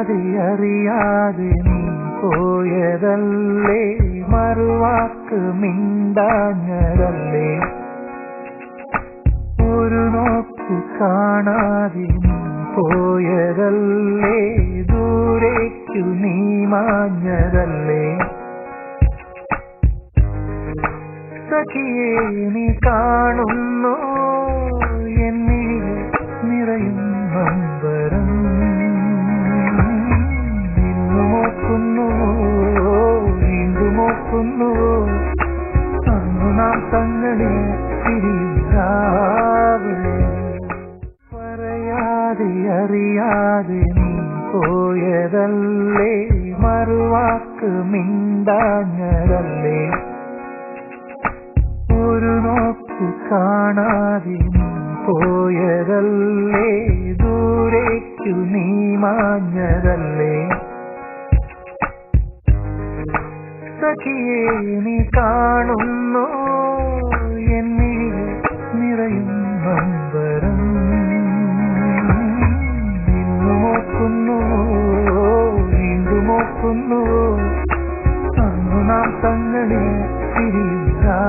അറിയാതെ നീ പോയതല്ലേ, മറുവാക്ക് മിണ്ടാഞ്ഞതല്ലേ, ഒരു നോക്കു കാണാതെ നീ പോയതല്ലേ, ദൂരേക്കു നീ മാഞ്ഞതല്ലേ. സഖിയേ നീ കാണുന്നു എന്നിൽ നിറയും നൊമ്പരം, ഇന്നുമോക്കുന്നു വീണ്ടുമോക്കുന്നു അന്നു നാം തങ്ങളിൽ തിരിയാവില്ലേ. അറിയാതെ നീ പോയതല്ലേ, മറുവാക്ക് മിണ്ടാഞ്ഞതല്ലേ, ഒരു നോക്കു കാണാതെ നീ പോയതല്ലേ, ദൂരേക്കു നീ മാഞ്ഞതല്ലേ. സഖിയേ നീ കാണുന്നു എന്നിൽ നിറയും നൊമ്പരം, ഇന്നുമോക്കുന്നു വീണ്ടുമോക്കുന്നു അന്നു നാം തങ്ങളിൽ തിരിയാ.